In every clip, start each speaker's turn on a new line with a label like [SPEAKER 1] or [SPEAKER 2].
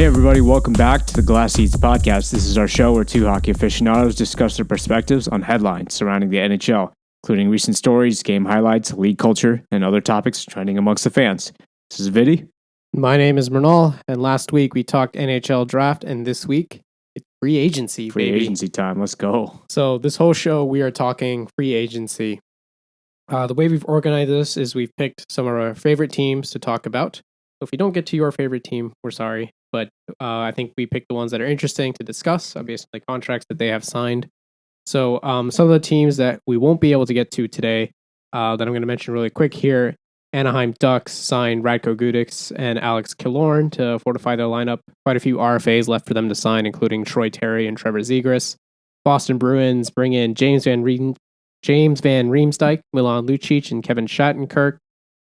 [SPEAKER 1] Hey everybody, welcome back to the Glass Seats podcast. This is our show where two hockey aficionados discuss their perspectives on headlines surrounding the NHL, including recent stories, game highlights, league culture, and other topics trending amongst the fans. This is Viddy.
[SPEAKER 2] My name is Mrinal, and last week we talked NHL draft, and this week it's free agency,
[SPEAKER 1] Free agency time, let's go.
[SPEAKER 2] So this whole show we are talking free agency. The way we've organized this is we've picked some of our favorite teams to talk about. So if you don't get to your favorite team, we're sorry. But I think we picked the ones that are interesting to discuss, obviously the contracts that they have signed. So some of the teams that we won't be able to get to today that I'm going to mention really quick here. Anaheim Ducks signed Radko Gudic and Alex Killorn to fortify their lineup. Quite a few RFAs left for them to sign, including Troy Terry and Trevor Zegras. Boston Bruins bring in James Van Riemsdyk, Milan Lucic, and Kevin Shattenkirk.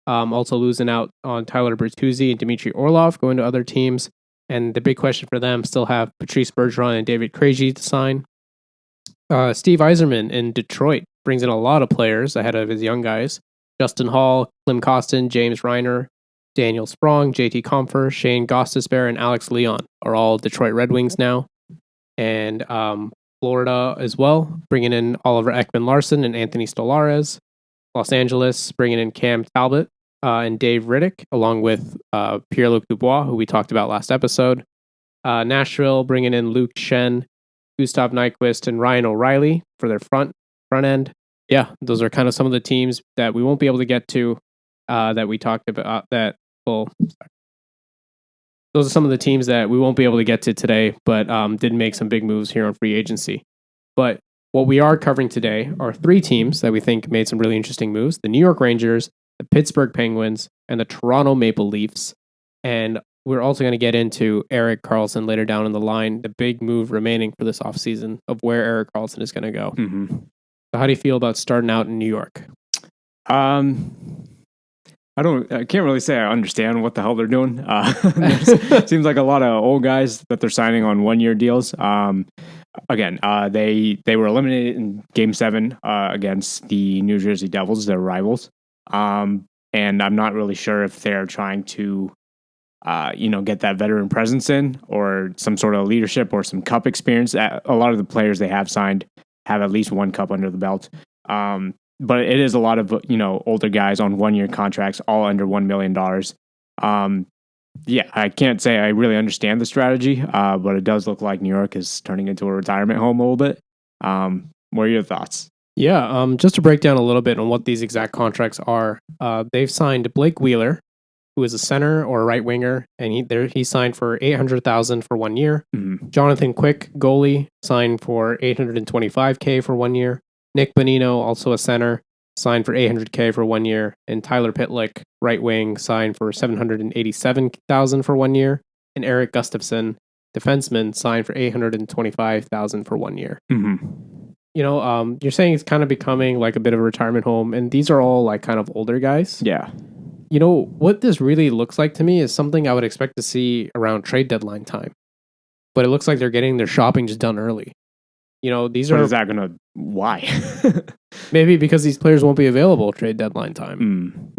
[SPEAKER 2] Also losing out on Tyler Bertuzzi and Dmitry Orlov going to other teams. And the big question for them still have Patrice Bergeron and David Krejci to sign. Steve Yzerman in Detroit brings in a lot of players ahead of his young guys. Justin Hall, Klim Kostin, James Reiner, Daniel Sprong, JT Compher, Shane Gostisbehere, and Alex Leon are all Detroit Red Wings now. And Florida as well, bringing in Oliver Ekman-Larsson and Anthony Stolares. Los Angeles bringing in Cam Talbot and Dave Riddick, along with Pierre-Luc Dubois, who we talked about last episode. Nashville bringing in Luke Shen, Gustav Nyquist, and Ryan O'Reilly for their front end. Yeah, those are kind of some of the teams that we won't be able to get to that we talked about. Those are some of the teams that we won't be able to get to today, but did make some big moves here on free agency. But what we are covering today are three teams that we think made some really interesting moves: the New York Rangers, the Pittsburgh Penguins, and the Toronto Maple Leafs. And we're also going to get into Erik Karlsson later down in the line, the big move remaining for this offseason of where Erik Karlsson is going to go.
[SPEAKER 1] Mm-hmm.
[SPEAKER 2] So how do you feel about starting out in New York?
[SPEAKER 1] I can't really say I understand what the hell they're doing. Seems like a lot of old guys that they're signing on 1-year deals. Again, they were eliminated in Game 7 against the New Jersey Devils, their rivals. And I'm not really sure if they're trying to, get that veteran presence in or some sort of leadership or some cup experience. A lot of the players they have signed have at least one cup under the belt. But it is a lot of, older guys on 1-year contracts, all under $1 million. I can't say I really understand the strategy, but it does look like New York is turning into a retirement home a little bit. What are your thoughts?
[SPEAKER 2] Yeah, just to break down a little bit on what these exact contracts are, they've signed Blake Wheeler, who is a center or a right winger, and he signed for $800,000 for 1 year.
[SPEAKER 1] Mm-hmm.
[SPEAKER 2] Jonathan Quick, goalie, signed for $825K for 1 year. Nick Bonino, also a center, signed for $800K for 1 year, and Tyler Pitlick, right wing, signed for $787,000 for 1 year, and Eric Gustafsson, defenseman, signed for $825,000 for 1 year.
[SPEAKER 1] Mm-hmm.
[SPEAKER 2] You're saying it's kind of becoming like a bit of a retirement home, and these are all like kind of older guys.
[SPEAKER 1] Yeah.
[SPEAKER 2] What this really looks like to me is something I would expect to see around trade deadline time, but it looks like they're getting their shopping just done early.
[SPEAKER 1] Why?
[SPEAKER 2] Maybe because these players won't be available trade deadline time.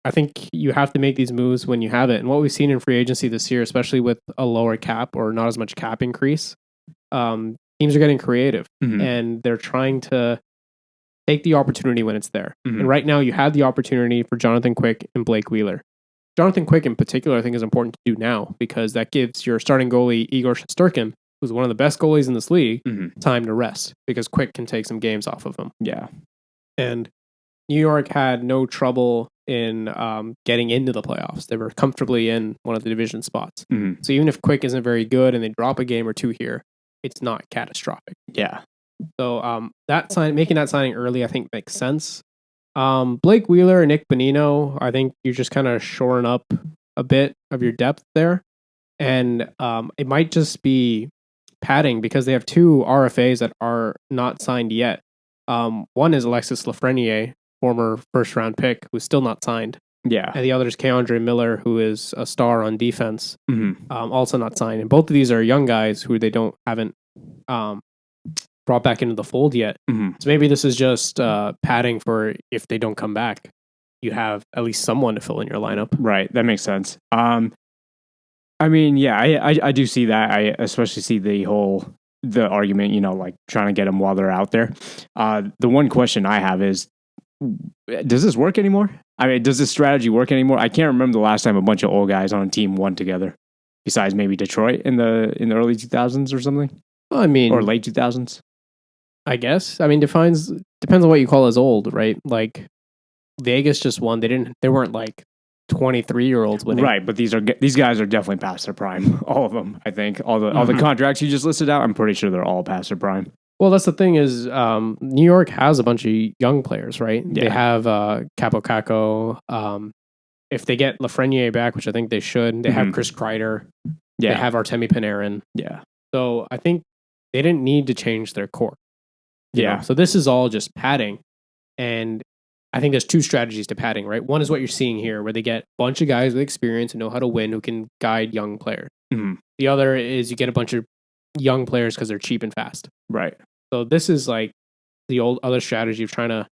[SPEAKER 2] I think you have to make these moves when you have it. And what we've seen in free agency this year, especially with a lower cap or not as much cap increase, teams are getting creative,
[SPEAKER 1] mm-hmm.
[SPEAKER 2] and they're trying to take the opportunity when it's there.
[SPEAKER 1] Mm-hmm.
[SPEAKER 2] And right now you have the opportunity for Jonathan Quick and Blake Wheeler. Jonathan Quick in particular, I think, is important to do now because that gives your starting goalie, Igor Shesterkin, who's one of the best goalies in this league,
[SPEAKER 1] mm-hmm.
[SPEAKER 2] time to rest because Quick can take some games off of him.
[SPEAKER 1] Yeah.
[SPEAKER 2] And New York had no trouble in getting into the playoffs. They were comfortably in one of the division spots.
[SPEAKER 1] Mm-hmm.
[SPEAKER 2] So even if Quick isn't very good and they drop a game or two here, it's not catastrophic.
[SPEAKER 1] Yeah.
[SPEAKER 2] So making that signing early, I think makes sense. Blake Wheeler and Nick Bonino, I think you're just kind of shoring up a bit of your depth there. And it might just be padding because they have two RFAs that are not signed yet. One is Alexis Lafreniere, former first-round pick, who's still not signed.
[SPEAKER 1] Yeah.
[SPEAKER 2] And the other is Keandre Miller, who is a star on defense,
[SPEAKER 1] mm-hmm.
[SPEAKER 2] Also not signed. And both of these are young guys who they haven't brought back into the fold yet.
[SPEAKER 1] Mm-hmm.
[SPEAKER 2] So maybe this is just padding for if they don't come back, you have at least someone to fill in your lineup.
[SPEAKER 1] Right. That makes sense. I mean, yeah, I do see that. I especially see the argument, like trying to get them while they're out there. The one question I have is, does this work anymore? I mean, does this strategy work anymore? I can't remember the last time a bunch of old guys on a team won together, besides maybe Detroit in the early 2000s or something.
[SPEAKER 2] Well, I mean,
[SPEAKER 1] or late 2000s.
[SPEAKER 2] I guess. I mean, depends on what you call as old, right? Like Vegas just won. They weren't like 23-year-olds winning.
[SPEAKER 1] Right, but these guys are definitely past their prime. All of them, I think. All the contracts you just listed out, I'm pretty sure they're all past their prime.
[SPEAKER 2] Well, that's the thing is, New York has a bunch of young players, right?
[SPEAKER 1] Yeah.
[SPEAKER 2] They have Capo Caco. If they get Lafreniere back, which I think they should, they have Chris Kreider.
[SPEAKER 1] Yeah.
[SPEAKER 2] They have Artemi Panarin.
[SPEAKER 1] Yeah.
[SPEAKER 2] So I think they didn't need to change their core. You
[SPEAKER 1] Yeah.
[SPEAKER 2] know? So this is all just padding. And I think there's two strategies to padding, right? One is what you're seeing here, where they get a bunch of guys with experience and know how to win who can guide young players.
[SPEAKER 1] Mm-hmm.
[SPEAKER 2] The other is you get a bunch of young players because they're cheap and fast.
[SPEAKER 1] Right.
[SPEAKER 2] So this is like the old other strategy of trying to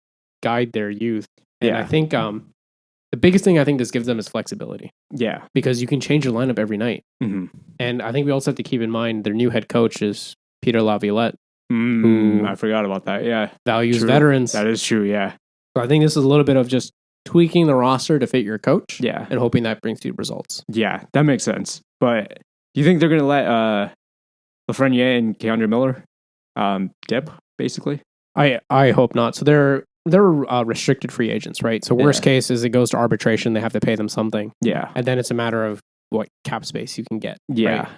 [SPEAKER 2] guide their youth. And I think the biggest thing I think this gives them is flexibility.
[SPEAKER 1] Yeah.
[SPEAKER 2] Because you can change your lineup every night.
[SPEAKER 1] Mm-hmm.
[SPEAKER 2] And I think we also have to keep in mind their new head coach is Peter Laviolette, who
[SPEAKER 1] I forgot about that. Yeah.
[SPEAKER 2] values
[SPEAKER 1] True.
[SPEAKER 2] veterans.
[SPEAKER 1] That is true, yeah.
[SPEAKER 2] So I think this is a little bit of just tweaking the roster to fit your coach.
[SPEAKER 1] Yeah.
[SPEAKER 2] And hoping that brings you results.
[SPEAKER 1] Yeah, that makes sense. But do you think they're going to let Lafreniere and Keandre Miller dip, basically?
[SPEAKER 2] I hope not. So they're restricted free agents, right? So worst case is it goes to arbitration. They have to pay them something.
[SPEAKER 1] Yeah.
[SPEAKER 2] And then it's a matter of what cap space you can get.
[SPEAKER 1] Yeah.
[SPEAKER 2] Right?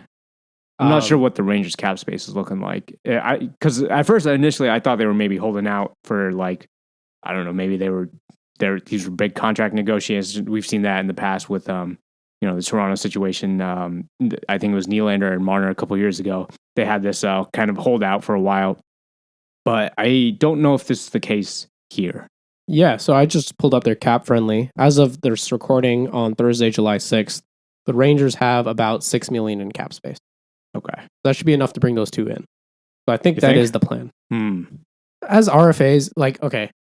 [SPEAKER 1] I'm not sure what the Rangers cap space is looking like. Because at first, initially, I thought they were maybe holding out for like, I don't know, maybe these were big contract negotiations. We've seen that in the past with the Toronto situation. I think it was Nylander and Marner a couple years ago. They had this kind of holdout for a while. But I don't know if this is the case here.
[SPEAKER 2] Yeah, so I just pulled up their cap friendly. As of this recording on Thursday, July 6th, the Rangers have about $6 million in cap space.
[SPEAKER 1] Okay.
[SPEAKER 2] That should be enough to bring those two in. So I think that is the plan.
[SPEAKER 1] Hmm.
[SPEAKER 2] As RFAs,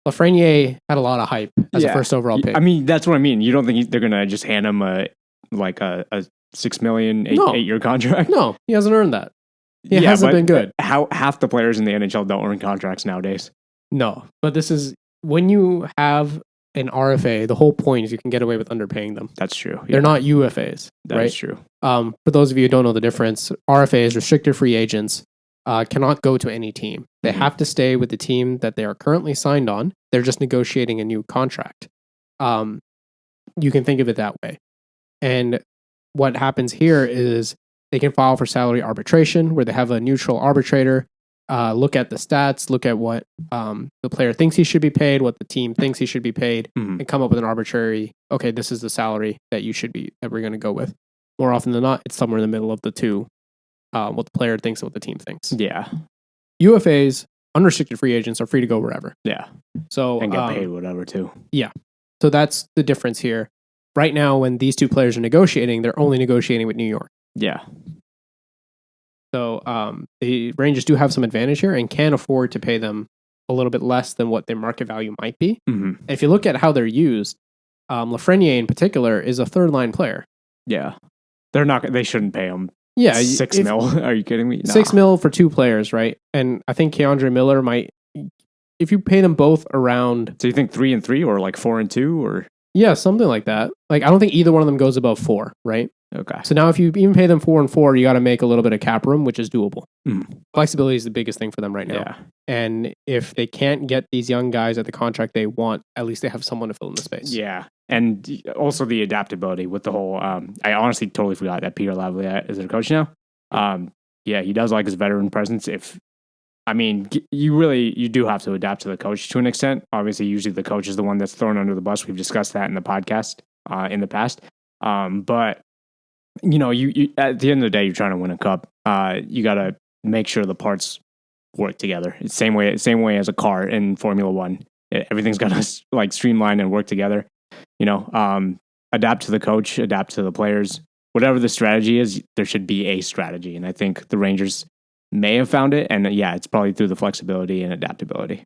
[SPEAKER 2] Lafreniere had a lot of hype as a first overall pick.
[SPEAKER 1] I mean, that's what I mean. You don't think they're going to just hand him a $6 million, 8-year contract?
[SPEAKER 2] No, he hasn't earned that. He hasn't been good.
[SPEAKER 1] How half the players in the NHL don't earn contracts nowadays?
[SPEAKER 2] No, but this is when you have an RFA, the whole point is you can get away with underpaying them.
[SPEAKER 1] That's true. Yeah.
[SPEAKER 2] They're not UFAs.
[SPEAKER 1] That is true.
[SPEAKER 2] For those of you who don't know the difference, RFAs, restricted free agents, cannot go to any team. They have to stay with the team that they are currently signed on. They're just negotiating a new contract. You can think of it that way. And what happens here is they can file for salary arbitration where they have a neutral arbitrator look at the stats, look at what the player thinks he should be paid, what the team thinks he should be paid, and come up with an arbitrary, okay, this is the salary that we're going to go with. More often than not, it's somewhere in the middle of the two, what the player thinks and what the team thinks.
[SPEAKER 1] Yeah.
[SPEAKER 2] UFAs, unrestricted free agents, are free to go wherever.
[SPEAKER 1] Yeah.
[SPEAKER 2] So
[SPEAKER 1] and get paid whatever too. Yeah.
[SPEAKER 2] So that's the difference here. Right now, when these two players are negotiating, they're only negotiating with New York.
[SPEAKER 1] Yeah.
[SPEAKER 2] So the Rangers do have some advantage here and can afford to pay them a little bit less than what their market value might be.
[SPEAKER 1] Mm-hmm.
[SPEAKER 2] And if you look at how they're used, Lafreniere in particular is a third line player.
[SPEAKER 1] Yeah. They shouldn't pay him.
[SPEAKER 2] Yeah.
[SPEAKER 1] $6 million. Are you kidding me?
[SPEAKER 2] No. $6 million for two players, right? And I think Keandre Miller might, if you pay them both around.
[SPEAKER 1] So you think 3 and 3 or like 4 and 2 or?
[SPEAKER 2] Yeah, something like that. Like, I don't think either one of them goes above 4, right?
[SPEAKER 1] Okay.
[SPEAKER 2] So now if you even pay them 4 and 4, you got to make a little bit of cap room, which is doable. Flexibility is the biggest thing for them right now.
[SPEAKER 1] Yeah.
[SPEAKER 2] And if they can't get these young guys at the contract they want, at least they have someone to fill in the space.
[SPEAKER 1] Yeah. And also the adaptability with the whole, I honestly totally forgot that Peter Laviolette is their coach now. Yeah, he does like his veteran presence. You do have to adapt to the coach to an extent. Obviously, usually the coach is the one that's thrown under the bus. We've discussed that in the podcast in the past. But you at the end of the day, you're trying to win a cup. You got to make sure the parts work together. It's same way as a car in Formula One. Everything's got to like streamline and work together. Adapt to the coach, adapt to the players. Whatever the strategy is, there should be a strategy. And I think the Rangers may have found it. And it's probably through the flexibility and adaptability.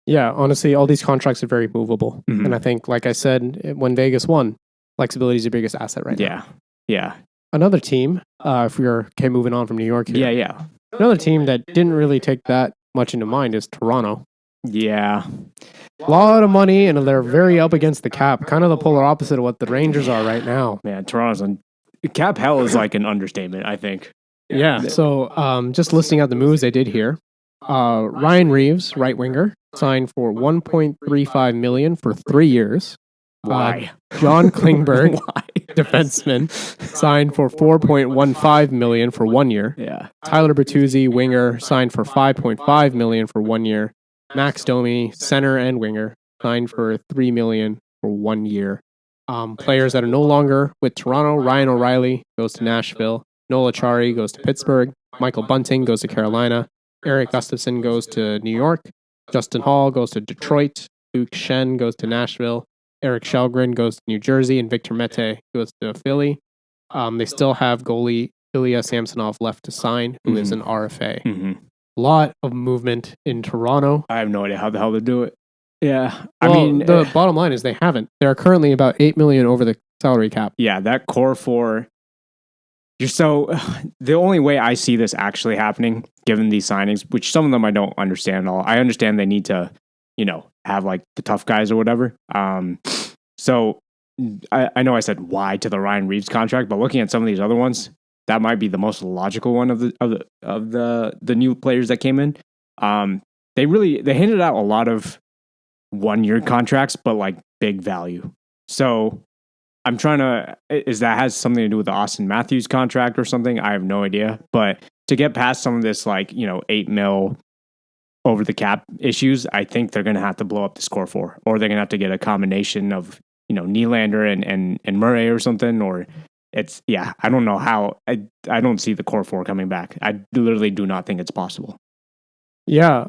[SPEAKER 2] Yeah, honestly, all these contracts are very movable. Mm-hmm. And I think, like I said, when Vegas won, flexibility is your biggest asset right now.
[SPEAKER 1] Yeah.
[SPEAKER 2] another team, if we're moving on from New York here.
[SPEAKER 1] Yeah.
[SPEAKER 2] Another team that didn't really take that much into mind is Toronto.
[SPEAKER 1] Yeah.
[SPEAKER 2] A lot of money, and they're very up against the cap. Kind of the polar opposite of what the Rangers are right now.
[SPEAKER 1] Man, Toronto's on cap hell is like an understatement, I think.
[SPEAKER 2] Yeah. So, just listing out the moves they did here. Ryan Reeves, right winger, signed for $1.35 million for 3 years.
[SPEAKER 1] Why?
[SPEAKER 2] John Klingberg, defenseman, signed for $4.15 million for 1 year.
[SPEAKER 1] Yeah.
[SPEAKER 2] Tyler Bertuzzi, winger, signed for $5.5 million for 1 year. Max Domi, center and winger, signed for $3 million for 1 year. Players that are no longer with Toronto: Ryan O'Reilly goes to Nashville. Noel Acciari goes to Pittsburgh. Michael Bunting goes to Carolina. Eric Gustafson goes to New York. Justin Hall goes to Detroit. Luke Shen goes to Nashville. Eric Shelgren goes to New Jersey, and Victor Mete goes to Philly. They still have goalie Ilya Samsonov left to sign, who is an RFA.
[SPEAKER 1] Mm-hmm.
[SPEAKER 2] A lot of movement in Toronto.
[SPEAKER 1] I have no idea how the hell to do it. Yeah.
[SPEAKER 2] Well,
[SPEAKER 1] I mean,
[SPEAKER 2] the bottom line is they haven't. They're currently about $8 million over the salary cap.
[SPEAKER 1] Yeah, that core four. The only way I see this actually happening, given these signings, which some of them I don't understand at all. I understand they need to, have like the tough guys or whatever. So I know I said why to the Ryan Reeves contract, but looking at some of these other ones, that might be the most logical one of the new players that came in. They handed out a lot of 1 year contracts, but like big value. So I'm trying to, that has something to do with the Austin Matthews contract or something? I have no idea. But to get past some of this, like, $8 million over the cap issues, I think they're going to have to blow up the score four, or they're going to have to get a combination of, Nylander and Murray or something, or I don't know how. I don't see the core four coming back. I literally do not think it's possible.
[SPEAKER 2] Yeah.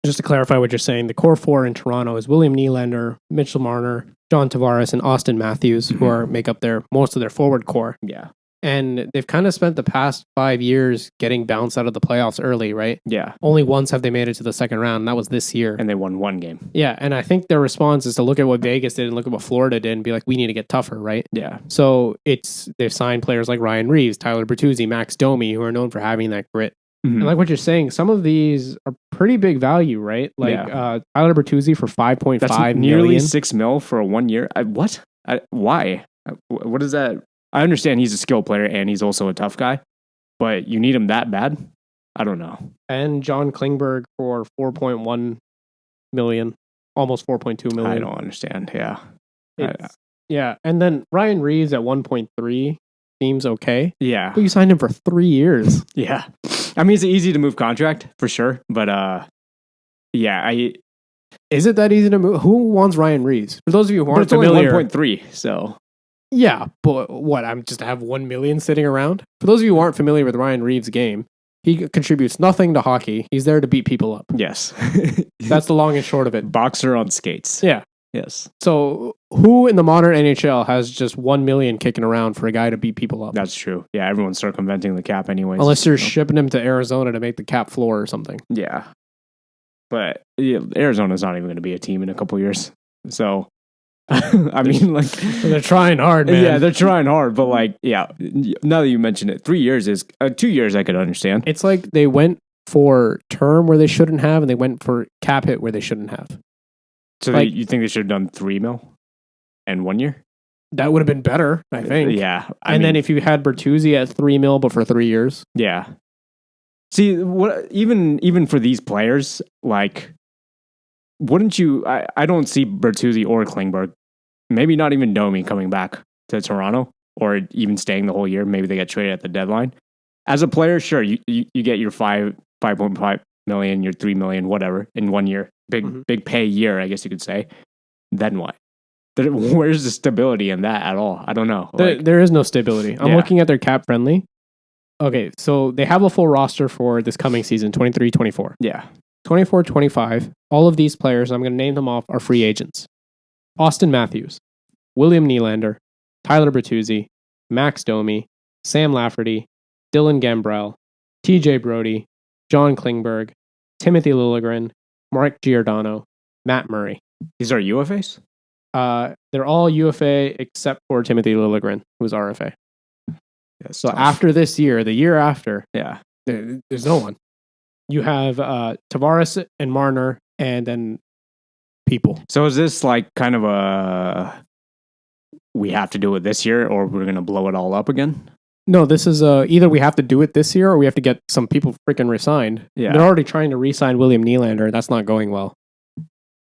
[SPEAKER 2] Just to clarify what you're saying, the core four in Toronto is William Nylander, Mitchell Marner, John Tavares, and Austin Matthews, who make up most of their forward core.
[SPEAKER 1] Yeah.
[SPEAKER 2] And they've kind of spent the past 5 years getting bounced out of the playoffs early, right?
[SPEAKER 1] Yeah.
[SPEAKER 2] Only once have they made it to the second round, and that was this year.
[SPEAKER 1] And they won 1 game.
[SPEAKER 2] Yeah, and I think their response is to look at what Vegas did and look at what Florida did and be like, we need to get tougher, right?
[SPEAKER 1] Yeah.
[SPEAKER 2] So they've signed players like Ryan Reeves, Tyler Bertuzzi, Max Domi, who are known for having that grit. Mm-hmm. And like what you're saying, some of these are pretty big value, right? Like Tyler Bertuzzi for $5.5 million.
[SPEAKER 1] Nearly $6 million for a 1 year. What? Why? What is that? I understand he's a skill player and he's also a tough guy, but you need him that bad? I don't know.
[SPEAKER 2] And John Klingberg for $4.1 million, almost $4.2 million.
[SPEAKER 1] I don't understand. Yeah.
[SPEAKER 2] Yeah. And then Ryan Reeves at 1.3 seems okay.
[SPEAKER 1] Yeah.
[SPEAKER 2] But you signed him for 3 years.
[SPEAKER 1] Yeah. I mean, it's an easy to move contract for sure, but
[SPEAKER 2] is it that easy to move? Who wants Ryan Reeves? For those of you who aren't
[SPEAKER 1] it's
[SPEAKER 2] familiar,
[SPEAKER 1] only 1.3, so.
[SPEAKER 2] Yeah, but what? I'm just to have 1 million sitting around? For those of you who aren't familiar with Ryan Reeves' game, he contributes nothing to hockey. He's there to beat people up.
[SPEAKER 1] Yes.
[SPEAKER 2] That's the long and short of it.
[SPEAKER 1] Boxer on skates.
[SPEAKER 2] Yeah.
[SPEAKER 1] Yes.
[SPEAKER 2] So who in the modern NHL has just 1 million kicking around for a guy to beat people up?
[SPEAKER 1] That's true. Yeah, everyone's circumventing the cap anyways.
[SPEAKER 2] Unless you're shipping him to Arizona to make the cap floor or something.
[SPEAKER 1] Yeah. But Arizona's not even going to be a team in a couple years. So, I mean, like...
[SPEAKER 2] They're trying hard, man.
[SPEAKER 1] Yeah, they're trying hard. But like, yeah, now that you mention it, 3 years is... 2 years I could understand.
[SPEAKER 2] It's like they went for term where they shouldn't have, and they went for cap hit where they shouldn't have.
[SPEAKER 1] So like, you think they should have done 3 mil and 1 year?
[SPEAKER 2] That would have been better, I think.
[SPEAKER 1] Yeah.
[SPEAKER 2] Then if you had Bertuzzi at 3 mil, but for 3 years.
[SPEAKER 1] Yeah. See, what even for these players, like, wouldn't you... I don't see Bertuzzi or Klingberg, maybe not even Domi coming back to Toronto, or even staying the whole year. Maybe they get traded at the deadline. As a player, sure, you get your 5.5 million, your 3 million, whatever, in 1 year. Big pay year, I guess you could say. Then what? Where's the stability in that at all? I don't know.
[SPEAKER 2] There is no stability. I'm looking at their cap friendly. Okay, so they have a full roster for this coming season, 23-24.
[SPEAKER 1] Yeah.
[SPEAKER 2] 24-25, all of these players, I'm going to name them off, are free agents. Austin Matthews, William Nylander, Tyler Bertuzzi, Max Domi, Sam Lafferty, Dylan Gambrell, TJ Brody, John Klingberg, Timothy Liljegren, Mark Giordano, Matt Murray.
[SPEAKER 1] These are UFAs?
[SPEAKER 2] They're all UFA except for Timothy Liljegren, who's RFA.
[SPEAKER 1] That's
[SPEAKER 2] So
[SPEAKER 1] tough.
[SPEAKER 2] after this year, the year after,
[SPEAKER 1] Yeah.
[SPEAKER 2] there's no one. You have Tavares and Marner, and then people.
[SPEAKER 1] So is this like kind of we have to do it this year or we're going to blow it all up again?
[SPEAKER 2] No, this is either we have to do it this year or we have to get some people freaking re-signed.
[SPEAKER 1] Yeah.
[SPEAKER 2] They're already trying to re-sign William Nylander. That's not going well.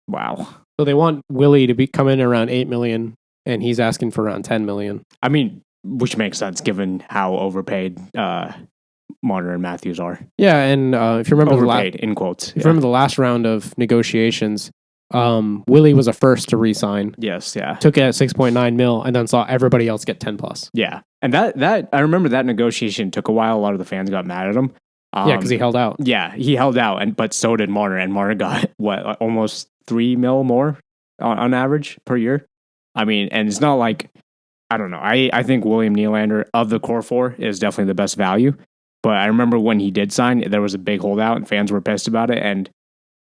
[SPEAKER 1] Wow.
[SPEAKER 2] So they want Willie to come in around $8 million, and he's asking for around $10 million.
[SPEAKER 1] I mean, which makes sense given how overpaid Marner and Matthews are.
[SPEAKER 2] Yeah, and if you remember
[SPEAKER 1] overpaid, in quotes.
[SPEAKER 2] if you remember the last round of negotiations, Willie was a first to re-sign.
[SPEAKER 1] Yes, yeah.
[SPEAKER 2] Took it at 6.9 mil, and then saw everybody else get 10 plus.
[SPEAKER 1] Yeah. And that I remember that negotiation took a while. A lot of the fans got mad at him.
[SPEAKER 2] Yeah, because he held out.
[SPEAKER 1] Yeah, he held out, but so did Marner. And Marner got, almost 3 mil more on average per year? I mean, and it's not like, I don't know. I think William Nylander of the core four is definitely the best value. But I remember when he did sign, there was a big holdout and fans were pissed about it. And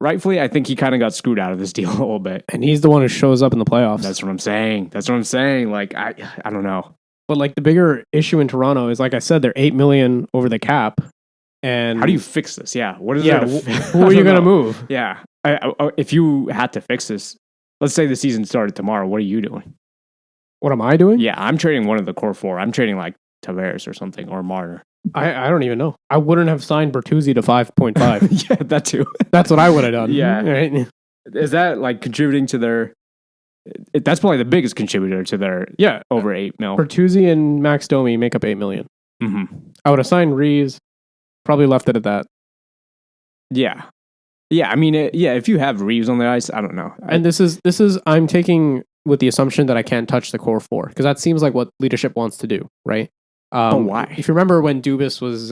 [SPEAKER 1] rightfully, I think he kind of got screwed out of this deal a little bit.
[SPEAKER 2] And he's the one who shows up in the playoffs.
[SPEAKER 1] That's what I'm saying. Like, I don't know.
[SPEAKER 2] But like the bigger issue in Toronto is, like I said, they're $8 million over the cap. And
[SPEAKER 1] how do you fix this? Yeah. What is
[SPEAKER 2] who are you going to move?
[SPEAKER 1] Yeah. If you had to fix this, let's say the season started tomorrow, what are you doing?
[SPEAKER 2] What am I doing?
[SPEAKER 1] Yeah, I'm trading one of the core four. I'm trading like Tavares or something or Marner.
[SPEAKER 2] I don't even know. I wouldn't have signed Bertuzzi to 5.5.
[SPEAKER 1] Yeah, that too.
[SPEAKER 2] That's what I would have done.
[SPEAKER 1] Yeah.
[SPEAKER 2] Right?
[SPEAKER 1] Is that like contributing to their... That's probably the biggest contributor to their over 8 mil.
[SPEAKER 2] Bertuzzi and Max Domi make up $8 million.
[SPEAKER 1] Mm-hmm.
[SPEAKER 2] I would have signed Reeves, probably left it at that.
[SPEAKER 1] Yeah. Yeah, I mean, if you have Reeves on the ice, I don't know.
[SPEAKER 2] And this is I'm taking with the assumption that I can't touch the core four, because that seems like what leadership wants to do, right?
[SPEAKER 1] Why?
[SPEAKER 2] If you remember when Dubas was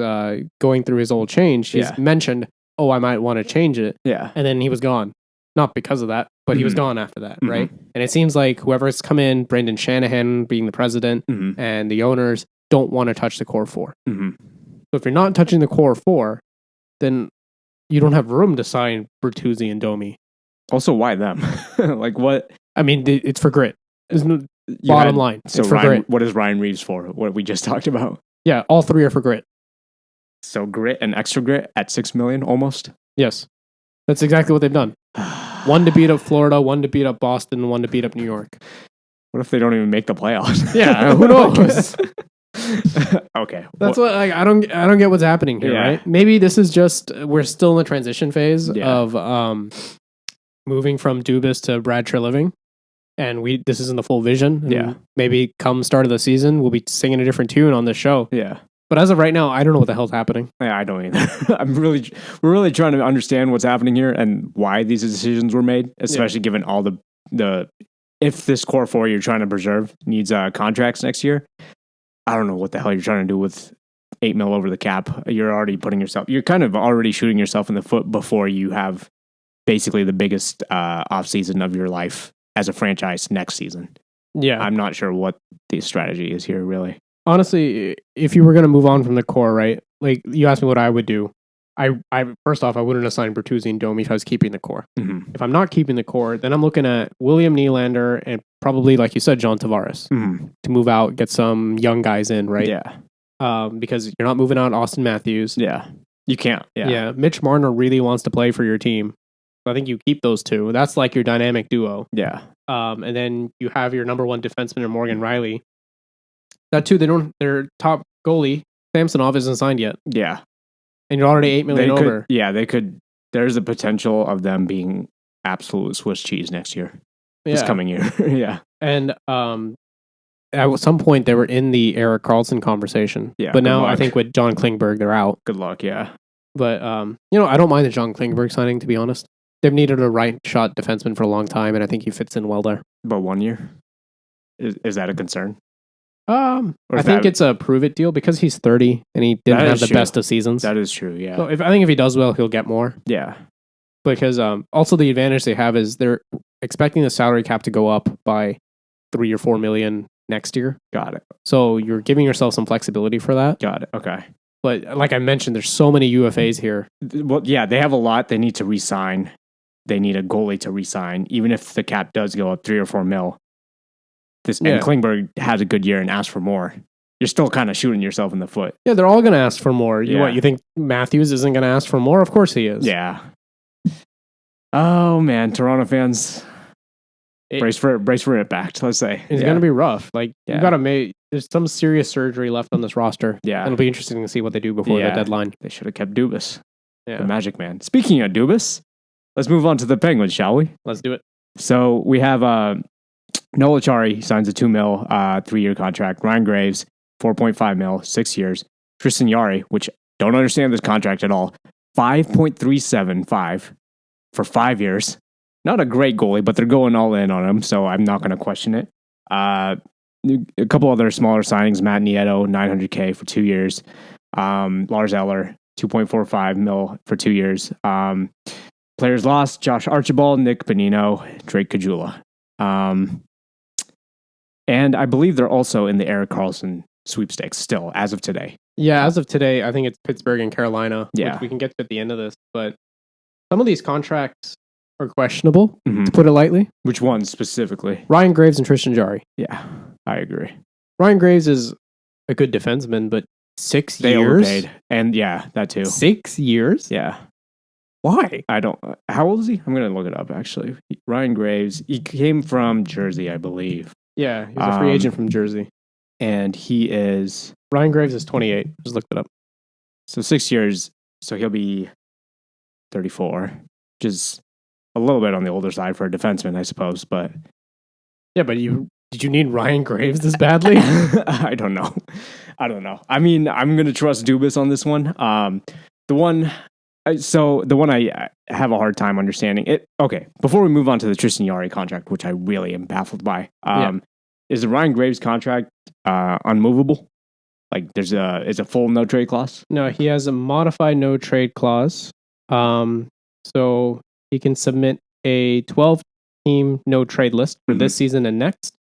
[SPEAKER 2] going through his old change, he's mentioned, I might want to change it.
[SPEAKER 1] Yeah.
[SPEAKER 2] And then he was gone. Not because of that, but he was gone after that, right? And it seems like whoever's come in, Brendan Shanahan being the president, and the owners don't want to touch the core four. So if you're not touching the core four, then you don't have room to sign Bertuzzi and Domi.
[SPEAKER 1] Also, why them? Like what?
[SPEAKER 2] I mean, it's for grit. Bottom line.
[SPEAKER 1] So
[SPEAKER 2] it's for grit.
[SPEAKER 1] What is Ryan Reeves for? What we just talked about?
[SPEAKER 2] Yeah, all three are for grit.
[SPEAKER 1] So grit and extra grit at $6 million almost?
[SPEAKER 2] Yes. That's exactly what they've done. One to beat up Florida, one to beat up Boston, one to beat up New York.
[SPEAKER 1] What if they don't even make the playoffs?
[SPEAKER 2] Yeah, who knows?
[SPEAKER 1] Okay.
[SPEAKER 2] That's what I don't get what's happening here, right? Maybe this is just we're still in the transition phase of moving from Dubas to Brad Treliving, and this isn't the full vision.
[SPEAKER 1] Yeah.
[SPEAKER 2] Maybe come start of the season, we'll be singing a different tune on this show.
[SPEAKER 1] Yeah.
[SPEAKER 2] But as of right now, I don't know what the hell's happening.
[SPEAKER 1] Yeah, I don't either. We're really trying to understand what's happening here and why these decisions were made, especially given all the if this core four you're trying to preserve needs contracts next year. I don't know what the hell you're trying to do with $8 million over the cap. You're kind of already shooting yourself in the foot before you have basically the biggest offseason of your life as a franchise next season.
[SPEAKER 2] Yeah.
[SPEAKER 1] I'm not sure what the strategy is here, really.
[SPEAKER 2] Honestly, if you were going to move on from the core, right? Like you asked me what I would do. I first off, I wouldn't assign Bertuzzi and Domi if I was keeping the core.
[SPEAKER 1] Mm-hmm.
[SPEAKER 2] If I'm not keeping the core, then I'm looking at William Nylander and probably, like you said, John Tavares to move out, get some young guys in, right?
[SPEAKER 1] Yeah.
[SPEAKER 2] Because you're not moving out Austin Matthews.
[SPEAKER 1] Yeah. You can't.
[SPEAKER 2] Yeah. Mitch Marner really wants to play for your team. So I think you keep those two. That's like your dynamic duo.
[SPEAKER 1] Yeah.
[SPEAKER 2] And then you have your number one defenseman in Morgan Riley. That too, their top goalie, Samsonov, isn't signed yet.
[SPEAKER 1] Yeah.
[SPEAKER 2] And you're already $8 million over.
[SPEAKER 1] Yeah, they could. There's a potential of them being absolute Swiss cheese next year. This coming year. Yeah.
[SPEAKER 2] And at some point, they were in the Erik Karlsson conversation.
[SPEAKER 1] Yeah.
[SPEAKER 2] But now I think with John Klingberg, they're out.
[SPEAKER 1] Good luck, yeah.
[SPEAKER 2] But, I don't mind the John Klingberg signing, to be honest. They've needed a right shot defenseman for a long time, and I think he fits in well there.
[SPEAKER 1] But 1 year? Is that a concern?
[SPEAKER 2] I think it's a prove it deal because he's 30 and he didn't have the best of seasons.
[SPEAKER 1] That is true, yeah.
[SPEAKER 2] So I think if he does well, he'll get more.
[SPEAKER 1] Yeah.
[SPEAKER 2] Because also the advantage they have is they're expecting the salary cap to go up by 3 or 4 million next year.
[SPEAKER 1] Got it.
[SPEAKER 2] So you're giving yourself some flexibility for that.
[SPEAKER 1] Got it. Okay.
[SPEAKER 2] But like I mentioned, there's so many UFAs here.
[SPEAKER 1] Well, yeah, they have a lot they need to re-sign. They need a goalie to re-sign. Even if the cap does go up 3 or 4 mil. And Klingberg has a good year and asks for more. you're still kind of shooting yourself in the foot.
[SPEAKER 2] Yeah, they're all going to ask for more.
[SPEAKER 1] Yeah.
[SPEAKER 2] You think Matthews isn't going to ask for more? Of course he is.
[SPEAKER 1] Yeah. Oh man, Toronto fans, brace for impact. Let's say
[SPEAKER 2] it's going to be rough. Like
[SPEAKER 1] Yeah.
[SPEAKER 2] you got to make. There's some serious surgery left on this roster.
[SPEAKER 1] Yeah.
[SPEAKER 2] It'll be interesting to see what they do before the deadline.
[SPEAKER 1] They should have kept Dubas,
[SPEAKER 2] Yeah.
[SPEAKER 1] the Magic Man. Speaking of Dubas, let's move on to the Penguins, shall we?
[SPEAKER 2] Let's do it.
[SPEAKER 1] So we have Noel Acciari signs a $2 million 3-year contract. Ryan Graves, $4.5 million, 6 years. Tristan Jarry, which don't understand this contract at all, $5.375 for 5 years. Not a great goalie, but they're going all in on him, so I'm not going to question it. A couple other smaller signings: Matt Nieto, $900K for 2 years. Lars Eller, $2.45 million for 2 years. Players lost: Josh Archibald, Nick Bonino, Drake Caggiula. And I believe they're also in the Erik Karlsson sweepstakes still, as of today.
[SPEAKER 2] Yeah, as of today, I think it's Pittsburgh and Carolina.
[SPEAKER 1] Yeah.
[SPEAKER 2] Which we can get to at the end of this, but some of these contracts are questionable,
[SPEAKER 1] Mhm.
[SPEAKER 2] to put it lightly.
[SPEAKER 1] Which one specifically?
[SPEAKER 2] Ryan Graves and Tristan Jarry.
[SPEAKER 1] Yeah, I agree.
[SPEAKER 2] Ryan Graves is a good defenseman, but 6
[SPEAKER 1] They
[SPEAKER 2] years?
[SPEAKER 1] overpaid. And yeah, that too.
[SPEAKER 2] 6 years?
[SPEAKER 1] Yeah.
[SPEAKER 2] Why?
[SPEAKER 1] I don't. How old is he? I'm going to look it up, actually. Ryan Graves, he came from Jersey, I believe.
[SPEAKER 2] Yeah, he's a free agent from Jersey.
[SPEAKER 1] And he is.
[SPEAKER 2] Ryan Graves is 28. Just looked it up.
[SPEAKER 1] So 6 years. So he'll be 34, which is a little bit on the older side for a defenseman, I suppose. But
[SPEAKER 2] Yeah, but did you need Ryan Graves this badly?
[SPEAKER 1] I don't know. I mean, I'm going to trust Dubas on this one. The one I have a hard time understanding it. Okay, before we move on to the Tristan Jarry contract, which I really am baffled by, is the Ryan Graves contract unmovable? Like, is a full no trade clause?
[SPEAKER 2] No, he has a modified no trade clause. So he can submit a 12-team no trade list for this season and next.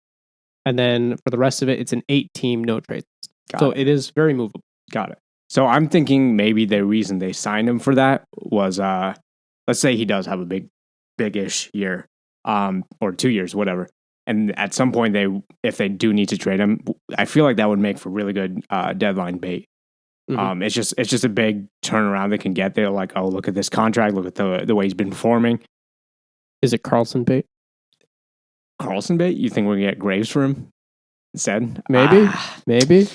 [SPEAKER 2] And then for the rest of it, it's an 8-team no trade list. So it is very movable.
[SPEAKER 1] Got it. So I'm thinking maybe the reason they signed him for that was, let's say he does have a big-ish year, or 2 years, whatever. And at some point, if they do need to trade him, I feel like that would make for really good deadline bait.
[SPEAKER 2] Mhm.
[SPEAKER 1] It's just a big turnaround they can get. They're like, oh, look at this contract. Look at the way he's been performing.
[SPEAKER 2] Is it Karlsson bait?
[SPEAKER 1] Karlsson bait? You think we're going to get Graves for him instead?
[SPEAKER 2] Maybe. Maybe.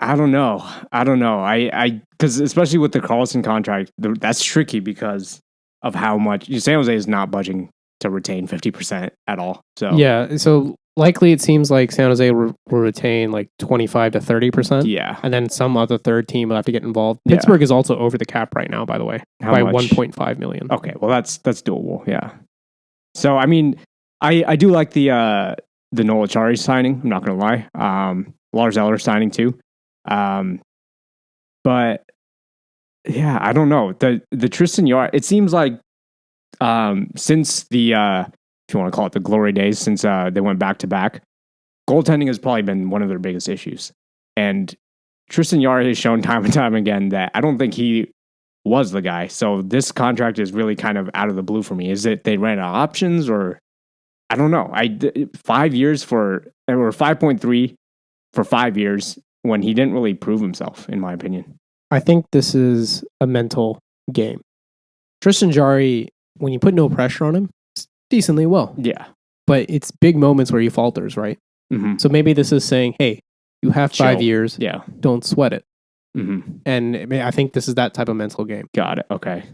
[SPEAKER 1] I don't know. Because especially with the Karlsson contract, that's tricky because of how much San Jose is not budging to retain 50% at all. So
[SPEAKER 2] Yeah, so likely it seems like San Jose will retain like 25 to 30%.
[SPEAKER 1] yeah.
[SPEAKER 2] And then some other third team will have to get involved.
[SPEAKER 1] Yeah.
[SPEAKER 2] Pittsburgh is also over the cap right now, by the way,
[SPEAKER 1] How
[SPEAKER 2] by
[SPEAKER 1] much?
[SPEAKER 2] 1.5 million.
[SPEAKER 1] Okay, well that's doable. Yeah. So I mean, I do like the Noel Acciari signing. I'm not going to lie. Lars Eller signing too. But yeah, I don't know. The Tristan Jarry, it seems like since the if you want to call it the glory days, since they went back to back, goaltending has probably been one of their biggest issues. And Tristan Jarry has shown time and time again that I don't think he was the guy. So this contract is really kind of out of the blue for me. Is it they ran out of options, or I don't know. 5 years or 5.3 for 5 years when he didn't really prove himself, in my opinion.
[SPEAKER 2] I think this is a mental game. Tristan Jarry, when you put no pressure on him, it's decently well.
[SPEAKER 1] Yeah.
[SPEAKER 2] But it's big moments where he falters, right?
[SPEAKER 1] Mm-hmm.
[SPEAKER 2] So maybe this is saying, hey, you have 5
[SPEAKER 1] Chill.
[SPEAKER 2] years.
[SPEAKER 1] Yeah.
[SPEAKER 2] Don't sweat it.
[SPEAKER 1] Mm-hmm.
[SPEAKER 2] And I think this is that type of mental game.
[SPEAKER 1] Got it. Okay.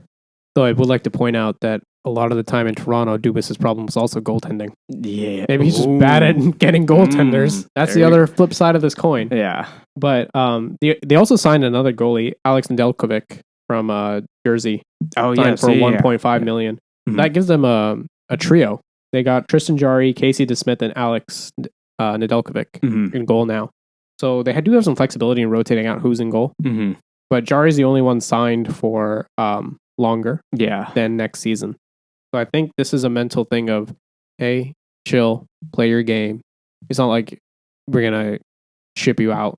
[SPEAKER 2] Though I would like to point out that a lot of the time in Toronto, Dubas' problem was also goaltending.
[SPEAKER 1] Yeah.
[SPEAKER 2] Maybe he's just bad at getting goaltenders. That's the other flip side of this coin.
[SPEAKER 1] Yeah.
[SPEAKER 2] But they also signed another goalie, Alex Nedeljkovic from Jersey.
[SPEAKER 1] Oh, yeah.
[SPEAKER 2] Signed for $1.5 million.
[SPEAKER 1] Mhm.
[SPEAKER 2] That gives them a trio. They got Tristan Jarry, Casey DeSmith, and Alex Nedeljkovic
[SPEAKER 1] Mm-hmm.
[SPEAKER 2] in goal now. So they do have some flexibility in rotating out who's in goal.
[SPEAKER 1] Mm-hmm.
[SPEAKER 2] But Jarry's the only one signed for longer
[SPEAKER 1] Yeah.
[SPEAKER 2] than next season. So I think this is a mental thing of, hey, chill, play your game. It's not like we're going to ship you out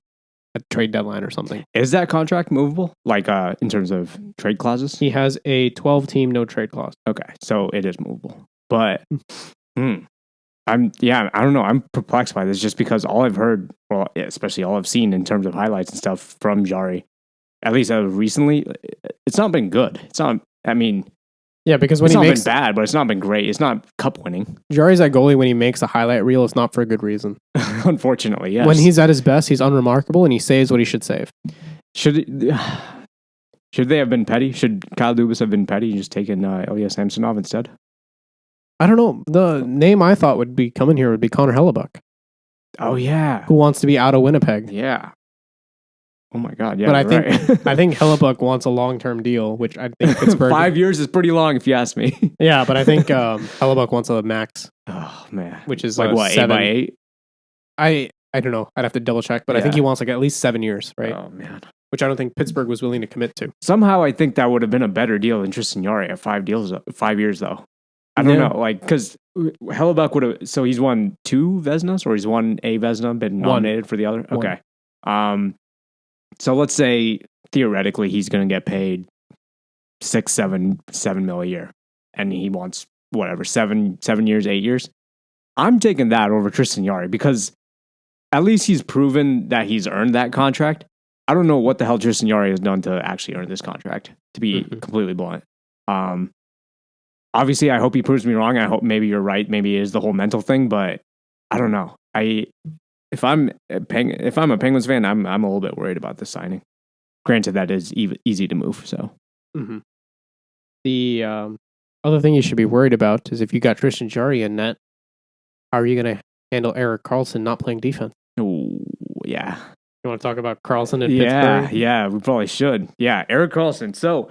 [SPEAKER 2] at the trade deadline or something.
[SPEAKER 1] Is that contract movable? Like in terms of trade clauses?
[SPEAKER 2] He has a 12-team no trade clause.
[SPEAKER 1] Okay. So it is movable. But I don't know. I'm perplexed by this just because all I've heard, well, especially all I've seen in terms of highlights and stuff from Jari, at least as of recently, it's not been good. It's not, I mean,
[SPEAKER 2] yeah, because when
[SPEAKER 1] it's
[SPEAKER 2] he
[SPEAKER 1] not
[SPEAKER 2] makes
[SPEAKER 1] been bad, but it's not been great. It's not cup winning.
[SPEAKER 2] Jari's that goalie when he makes a highlight reel, it's not for a good reason.
[SPEAKER 1] Unfortunately, yes.
[SPEAKER 2] When he's at his best, he's unremarkable and he saves what he should save.
[SPEAKER 1] Should they have been petty? Should Kyle Dubas have been petty and just taken Ilya Samsonov instead?
[SPEAKER 2] I don't know. The name I thought would be coming here would be Connor Hellebuck.
[SPEAKER 1] Oh yeah,
[SPEAKER 2] who wants to be out of Winnipeg?
[SPEAKER 1] Yeah. Oh my God, yeah.
[SPEAKER 2] But I think
[SPEAKER 1] right.
[SPEAKER 2] I think Hellebuck wants a long-term deal, which I think Pittsburgh
[SPEAKER 1] 5 years is pretty long if you ask me.
[SPEAKER 2] Yeah, but I think Hellebuck wants a max.
[SPEAKER 1] Oh man,
[SPEAKER 2] which is
[SPEAKER 1] like what,
[SPEAKER 2] 7
[SPEAKER 1] 8x8?
[SPEAKER 2] I don't know. I'd have to double check, but I think he wants like at least 7 years, right?
[SPEAKER 1] Oh man,
[SPEAKER 2] which I don't think Pittsburgh was willing to commit to.
[SPEAKER 1] Somehow I think that would have been a better deal than Tristan Jarry at 5 years though. I don't know, like because Hellebuck would have. So he's won 2 Vezinas, or he's won a Vezina, been nominated for the other. Okay. So let's say theoretically he's going to get paid 6, 7 mil a year, and he wants whatever 7 years, 8 years. I'm taking that over Tristan Jarry because at least he's proven that he's earned that contract. I don't know what the hell Tristan Jarry has done to actually earn this contract, to be completely blunt. Obviously, I hope he proves me wrong. I hope maybe you're right. Maybe it is the whole mental thing, but I don't know. If I'm a Penguins fan, I'm a little bit worried about this signing. Granted, that is easy to move. So
[SPEAKER 2] the other thing you should be worried about is if you got Tristan Jarry in net, how are you going to handle Erik Karlsson not playing defense?
[SPEAKER 1] Oh yeah.
[SPEAKER 2] You want to talk about Karlsson in Pittsburgh?
[SPEAKER 1] Yeah, we probably should. Yeah, Erik Karlsson. So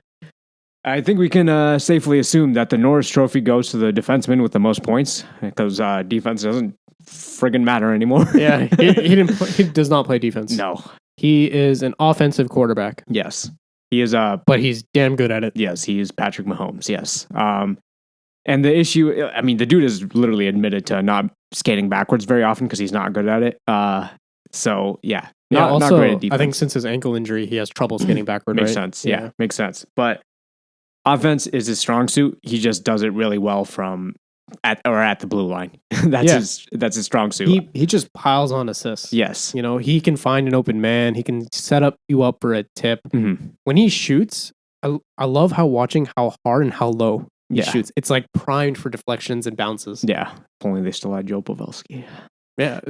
[SPEAKER 1] I think we can safely assume that the Norris Trophy goes to the defenseman with the most points because defense doesn't friggin' matter anymore.
[SPEAKER 2] Yeah, he does not play defense.
[SPEAKER 1] No.
[SPEAKER 2] He is an offensive quarterback.
[SPEAKER 1] Yes. He is
[SPEAKER 2] but he's damn good at it.
[SPEAKER 1] Yes, he is Patrick Mahomes. Yes. And the issue, I mean, the dude is literally admitted to not skating backwards very often because he's not good at it. So yeah. Not great at defense.
[SPEAKER 2] I think since his ankle injury, he has trouble skating backward.
[SPEAKER 1] Makes sense. Yeah, makes sense. But offense is his strong suit. He just does it really well from at the blue line. That's his strong suit.
[SPEAKER 2] He just piles on assists.
[SPEAKER 1] Yes.
[SPEAKER 2] You know, he can find an open man. He can set you up for a tip.
[SPEAKER 1] Mm-hmm.
[SPEAKER 2] When he shoots, I love watching how hard and how low he shoots. It's like primed for deflections and bounces.
[SPEAKER 1] Yeah. If only they still had Joe Pavelski.
[SPEAKER 2] Yeah.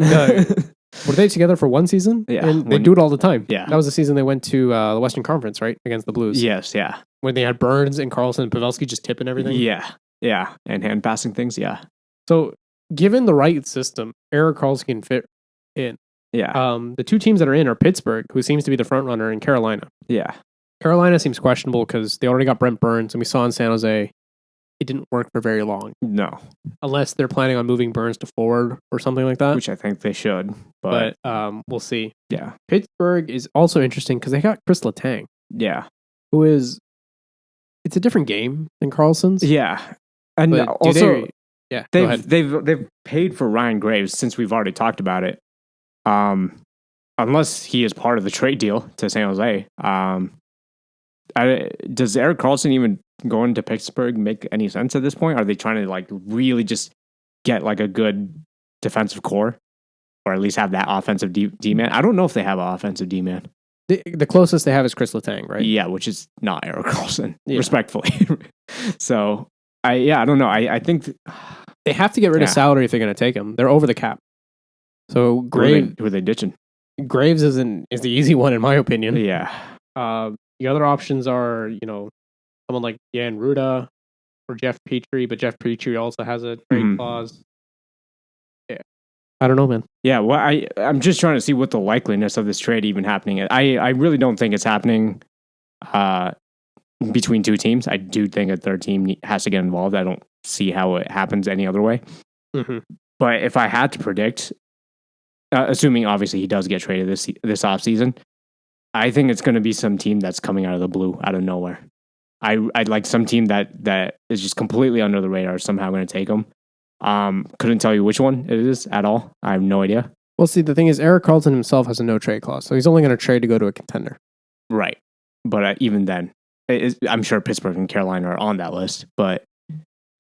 [SPEAKER 2] Were they together for one season?
[SPEAKER 1] Yeah.
[SPEAKER 2] And they do it all the time.
[SPEAKER 1] Yeah.
[SPEAKER 2] That was the season they went to the Western Conference, right? Against the Blues.
[SPEAKER 1] Yes, yeah.
[SPEAKER 2] When they had Burns and Karlsson and Pavelski just tipping everything.
[SPEAKER 1] Yeah. Yeah. And hand passing things. Yeah.
[SPEAKER 2] So given the right system, Erik Karlsson can fit in.
[SPEAKER 1] Yeah.
[SPEAKER 2] The 2 teams that are in are Pittsburgh, who seems to be the front runner, and Carolina.
[SPEAKER 1] Yeah.
[SPEAKER 2] Carolina seems questionable because they already got Brent Burns, and we saw in San Jose it didn't work for very long.
[SPEAKER 1] No.
[SPEAKER 2] Unless they're planning on moving Burns to forward or something like that.
[SPEAKER 1] Which I think they should.
[SPEAKER 2] But we'll see.
[SPEAKER 1] Yeah.
[SPEAKER 2] Pittsburgh is also interesting because they got Chris Letang.
[SPEAKER 1] Yeah.
[SPEAKER 2] Who is... It's a different game than Karlsson's.
[SPEAKER 1] Yeah. And also... They've paid for Ryan Graves since we've already talked about it. Unless he is part of the trade deal to San Jose. Does Erik Karlsson even going to Pittsburgh make any sense at this point? Are they trying to like really just get like a good defensive core, or at least have that offensive D-man? I don't know if they have an offensive D-man.
[SPEAKER 2] The closest they have is Chris Letang, right?
[SPEAKER 1] Yeah, which is not Erik Karlsson, respectfully. So I don't know. I think
[SPEAKER 2] they have to get rid of salary if they're going to take him. They're over the cap. So Graves,
[SPEAKER 1] who are they ditching?
[SPEAKER 2] Graves is the easy one in my opinion.
[SPEAKER 1] Yeah.
[SPEAKER 2] The other options are, someone like Jan Ruda or Jeff Petrie, but Jeff Petrie also has a trade clause. Yeah. I don't know, man.
[SPEAKER 1] Yeah, well, I'm just trying to see what the likeliness of this trade even happening is. I really don't think it's happening between 2 teams. I do think a third team has to get involved. I don't see how it happens any other way.
[SPEAKER 2] Mm-hmm.
[SPEAKER 1] But if I had to predict, assuming obviously he does get traded this offseason, I think it's going to be some team that's coming out of the blue, out of nowhere. I'd like some team that is just completely under the radar, somehow going to take him. Couldn't tell you which one it is at all. I have no idea.
[SPEAKER 2] Well, see, the thing is, Erik Karlsson himself has a no trade clause, so he's only going to trade to go to a contender.
[SPEAKER 1] Right. But even then, I'm sure Pittsburgh and Carolina are on that list, but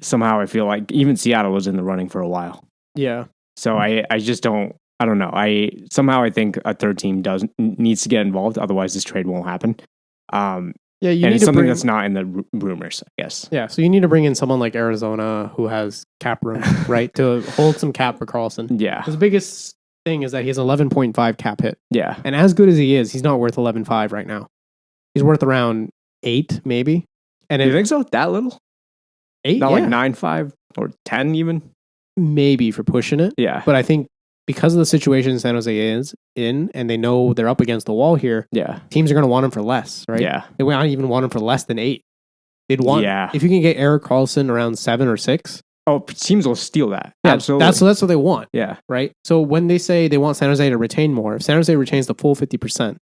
[SPEAKER 1] somehow I feel like even Seattle was in the running for a while.
[SPEAKER 2] Yeah.
[SPEAKER 1] So I just don't. I don't know. I think a third team needs to get involved. Otherwise, this trade won't happen.
[SPEAKER 2] Yeah,
[SPEAKER 1] and it's something that's not in the rumors, I guess.
[SPEAKER 2] Yeah, so you need to bring in someone like Arizona who has cap room, right, to hold some cap for Karlsson.
[SPEAKER 1] Yeah.
[SPEAKER 2] The biggest thing is that he has 11.5 cap hit.
[SPEAKER 1] Yeah.
[SPEAKER 2] And as good as he is, he's not worth 11.5 right now. He's worth around 8, maybe. And
[SPEAKER 1] you think so? That little?
[SPEAKER 2] 8?
[SPEAKER 1] Not like 9.5 or 10 even?
[SPEAKER 2] Maybe for pushing it.
[SPEAKER 1] Yeah.
[SPEAKER 2] But I think because of the situation San Jose is in, and they know they're up against the wall here, teams are going to want him for less, right?
[SPEAKER 1] Yeah.
[SPEAKER 2] They won't even want him for less than 8. They'd want, if you can get Erik Karlsson around 7 or 6.
[SPEAKER 1] Oh, teams will steal that.
[SPEAKER 2] Yeah,
[SPEAKER 1] absolutely.
[SPEAKER 2] That's what they want.
[SPEAKER 1] Yeah.
[SPEAKER 2] Right? So when they say they want San Jose to retain more, if San Jose retains the full 50%,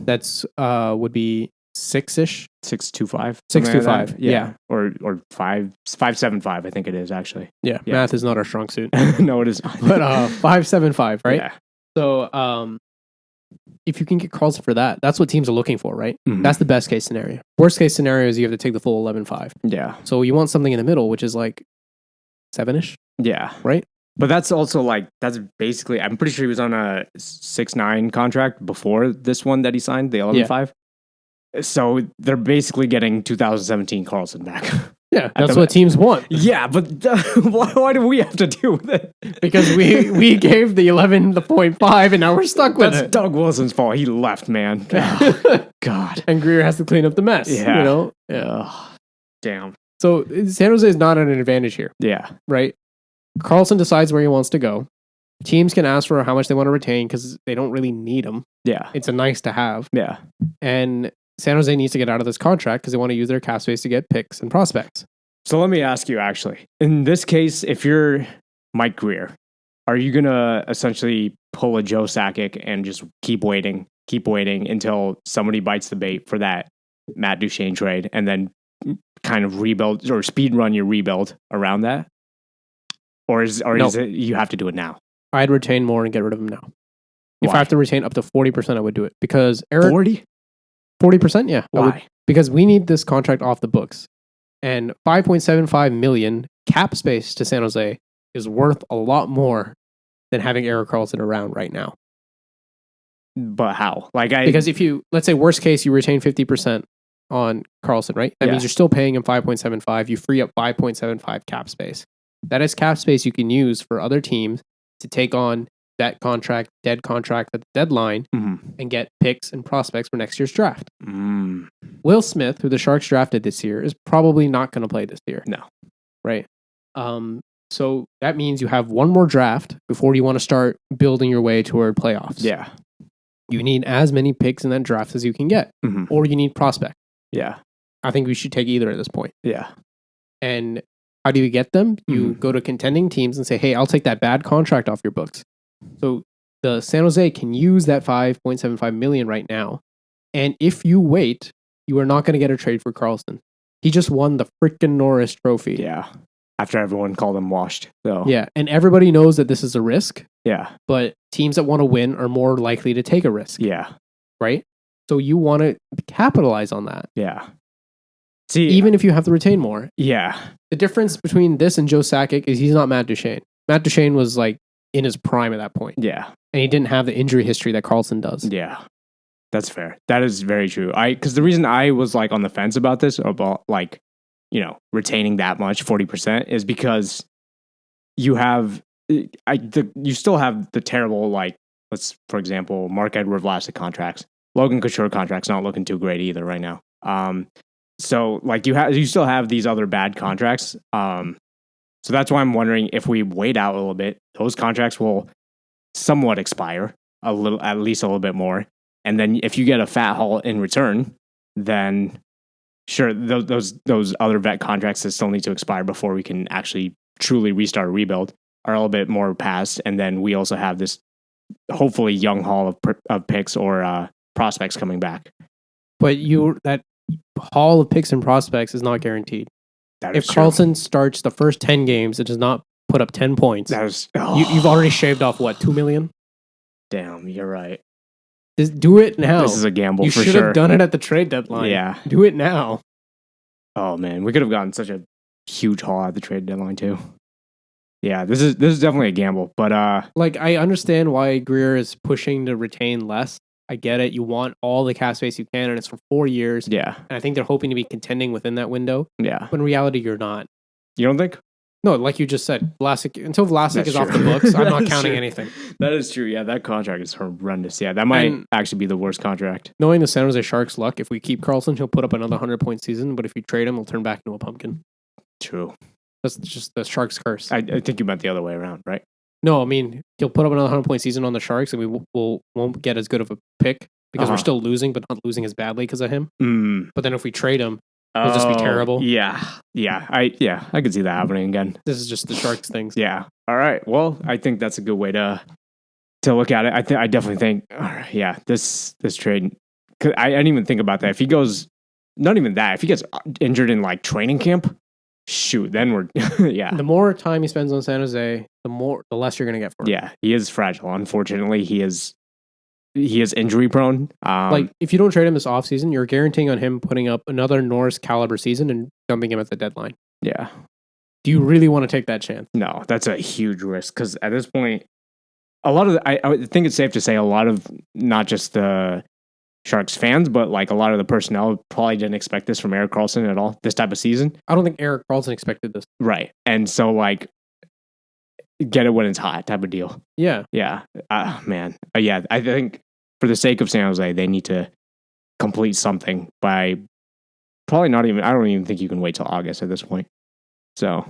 [SPEAKER 2] that's would be 6-ish.
[SPEAKER 1] 625.
[SPEAKER 2] 625.
[SPEAKER 1] Like yeah. Or 575, I think it is actually.
[SPEAKER 2] Yeah. Math is not our strong suit.
[SPEAKER 1] No, it is not.
[SPEAKER 2] But 575, right?
[SPEAKER 1] Yeah.
[SPEAKER 2] So if you can get Karlsson for that, that's what teams are looking for, right?
[SPEAKER 1] That's
[SPEAKER 2] the best case scenario. Worst case scenario is you have to take the full 11.5.
[SPEAKER 1] Yeah.
[SPEAKER 2] So you want something in the middle, which is like 7-ish.
[SPEAKER 1] Yeah.
[SPEAKER 2] Right?
[SPEAKER 1] But that's also that's basically, I'm pretty sure he was on a 6-9 contract before this one that he signed, the 11.5. So they're basically getting 2017 Karlsson back.
[SPEAKER 2] Yeah, that's what teams want.
[SPEAKER 1] Yeah, but why do we have to do that?
[SPEAKER 2] Because we gave the 11.5 and now we're stuck with it.
[SPEAKER 1] That's Doug Wilson's fault. He left, man. Oh, God.
[SPEAKER 2] And Greer has to clean up the mess.
[SPEAKER 1] Yeah.
[SPEAKER 2] You know?
[SPEAKER 1] Yeah. Damn.
[SPEAKER 2] So San Jose is not at an advantage here.
[SPEAKER 1] Yeah.
[SPEAKER 2] Right? Karlsson decides where he wants to go. Teams can ask for how much they want to retain because they don't really need him.
[SPEAKER 1] Yeah.
[SPEAKER 2] It's a nice to have.
[SPEAKER 1] Yeah.
[SPEAKER 2] And San Jose needs to get out of this contract because they want to use their cap space to get picks and prospects.
[SPEAKER 1] So let me ask you, actually. In this case, if you're Mike Greer, are you going to essentially pull a Joe Sakic and just keep waiting until somebody bites the bait for that Matt Duchene trade and then kind of rebuild or speed run your rebuild around that? Or is it you have to do it now?
[SPEAKER 2] I'd retain more and get rid of him now. If
[SPEAKER 1] Why?
[SPEAKER 2] I have to retain up to 40%, I would do it. Because Erik...
[SPEAKER 1] 40%?
[SPEAKER 2] Yeah.
[SPEAKER 1] Why?
[SPEAKER 2] Because we need this contract off the books. And $5.75 million cap space to San Jose is worth a lot more than having Erik Karlsson around right now.
[SPEAKER 1] But how?
[SPEAKER 2] Because if you, let's say worst case, you retain 50% on Karlsson, right? That means you're still paying him 5.75. You free up 5.75 cap space. That is cap space you can use for other teams to take on that contract, dead contract at the deadline, and get picks and prospects for next year's draft. Will Smith, who the Sharks drafted this year, is probably not going to play this year.
[SPEAKER 1] No.
[SPEAKER 2] Right? So that means you have one more draft before you want to start building your way toward playoffs.
[SPEAKER 1] Yeah.
[SPEAKER 2] You need as many picks in that draft as you can get, or you need prospects.
[SPEAKER 1] Yeah.
[SPEAKER 2] I think we should take either at this point.
[SPEAKER 1] Yeah.
[SPEAKER 2] And how do you get them? You go to contending teams and say, hey, I'll take that bad contract off your books. So the San Jose can use that $5.75 million right now. And if you wait, you are not going to get a trade for Karlsson. He just won the freaking Norris Trophy.
[SPEAKER 1] Yeah. After everyone called him washed. So.
[SPEAKER 2] Yeah. And everybody knows that this is a risk.
[SPEAKER 1] Yeah.
[SPEAKER 2] But teams that want to win are more likely to take a risk.
[SPEAKER 1] Yeah.
[SPEAKER 2] Right? So you want to capitalize on that.
[SPEAKER 1] Yeah. See,
[SPEAKER 2] even if you have to retain more.
[SPEAKER 1] Yeah.
[SPEAKER 2] The difference between this and Joe Sakic is he's not Matt Duchene. Matt Duchene was like in his prime at that point.
[SPEAKER 1] Yeah.
[SPEAKER 2] And he didn't have the injury history that Karlsson does.
[SPEAKER 1] Yeah. That's fair. That is very true. Because the reason I was on the fence about this, about retaining that much, 40%, is because you have, you still have the terrible, let's, for example, Mark-Edward Vlasic contracts. Logan Couture contract's not looking too great either right now. So you still have these other bad contracts. So that's why I'm wondering if we wait out a little bit, those contracts will somewhat expire at least a little bit more. And then if you get a fat haul in return, then sure, those other vet contracts that still need to expire before we can actually truly restart a rebuild are a little bit more past. And then we also have this hopefully young haul of picks or prospects coming back.
[SPEAKER 2] But that haul of picks and prospects is not guaranteed. If Karlsson starts the first 10 games, it does not put up 10 points. You've already shaved off, what, $2 million?
[SPEAKER 1] Damn, you're right.
[SPEAKER 2] Just do it now.
[SPEAKER 1] This is a gamble for sure.
[SPEAKER 2] You should have done it at the trade deadline.
[SPEAKER 1] Yeah.
[SPEAKER 2] Do it now.
[SPEAKER 1] Oh, man. We could have gotten such a huge haul at the trade deadline, too. Yeah. This is definitely a gamble, but
[SPEAKER 2] Like, I understand why Greer is pushing to retain less. I get it. You want all the cap space you can, and it's for 4 years.
[SPEAKER 1] yeah,
[SPEAKER 2] And I think they're hoping to be contending within that window.
[SPEAKER 1] yeah.
[SPEAKER 2] But in reality, you're not.
[SPEAKER 1] You don't think?
[SPEAKER 2] No, like you just said, until Vlasic
[SPEAKER 1] That's
[SPEAKER 2] is off the
[SPEAKER 1] true.
[SPEAKER 2] books, I'm not
[SPEAKER 1] That's
[SPEAKER 2] counting
[SPEAKER 1] true.
[SPEAKER 2] anything.
[SPEAKER 1] That is true. Yeah, that contract is horrendous. Yeah, that might actually be the worst contract.
[SPEAKER 2] Knowing the San Jose Sharks' luck, if we keep Karlsson, he'll put up another 100-point season. But if you trade him, he'll turn back into a pumpkin.
[SPEAKER 1] True.
[SPEAKER 2] That's just the Sharks' curse.
[SPEAKER 1] I think you meant the other way around, right?
[SPEAKER 2] No, I mean, he'll put up another 100-point season on the Sharks, and we won't get as good of a pick because we're still losing, but not losing as badly because of him. But then if we trade him, it'll just be terrible.
[SPEAKER 1] Yeah. I could see that happening again.
[SPEAKER 2] This is just the Sharks things.
[SPEAKER 1] Yeah. All right. Well, I think that's a good way to look at it. I definitely think, all right, yeah, this trade. Cause I didn't even think about that. If he goes, not even that. If he gets injured in like training camp, shoot, then we're yeah.
[SPEAKER 2] The more time he spends on San Jose, the less you're gonna get for him.
[SPEAKER 1] Yeah, he is fragile. Unfortunately, he is injury prone.
[SPEAKER 2] Like, if you don't trade him this offseason, you're guaranteeing on him putting up another Norris caliber season and dumping him at the deadline.
[SPEAKER 1] Yeah.
[SPEAKER 2] Do you really want to take that chance?
[SPEAKER 1] No, that's a huge risk because at this point, a lot of I think it's safe to say a lot of not just the Sharks fans, but like a lot of the personnel probably didn't expect this from Erik Karlsson at all, this type of season.
[SPEAKER 2] I don't think Erik Karlsson expected this.
[SPEAKER 1] Right. And so like, get it when it's hot type of deal.
[SPEAKER 2] Yeah.
[SPEAKER 1] Yeah. Man. Yeah. I think for the sake of San Jose, they need to complete something by probably not even, I don't even think you can wait till August at this point. So.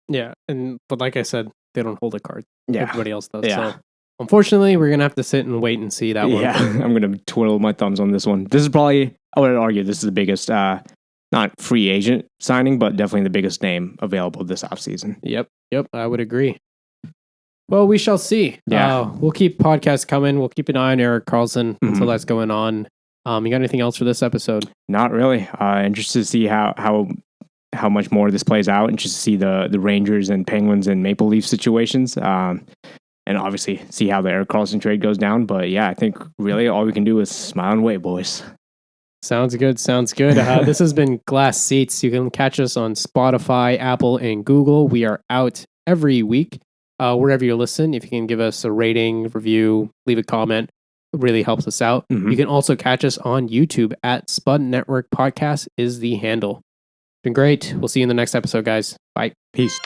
[SPEAKER 2] Yeah. But like I said, they don't hold a card.
[SPEAKER 1] Yeah.
[SPEAKER 2] Everybody else does.
[SPEAKER 1] Yeah.
[SPEAKER 2] So unfortunately, we're going to have to sit and wait and see that one.
[SPEAKER 1] Yeah. I'm going to twiddle my thumbs on this one. This is probably, I would argue this is the biggest, not free agent signing, but definitely the biggest name available this offseason.
[SPEAKER 2] Yep. I would agree. Well, we shall see.
[SPEAKER 1] Yeah.
[SPEAKER 2] We'll keep podcasts coming. We'll keep an eye on Erik Karlsson until that's going on. You got anything else for this episode? Not really.
[SPEAKER 1] Interested to see how much more this plays out. Interested to see the Rangers and Penguins and Maple Leaf situations. And obviously see how the Erik Karlsson trade goes down. But yeah, I think really all we can do is smile and wait, boys.
[SPEAKER 2] Sounds good. This has been Glass Seats. You can catch us on Spotify, Apple, and Google. We are out every week. Wherever you listen, if you can give us a rating, review, leave a comment, it really helps us out. You can also catch us on YouTube at Spud Network Podcast is the handle. Been great. We'll see you in the next episode, guys. Bye.
[SPEAKER 1] Peace.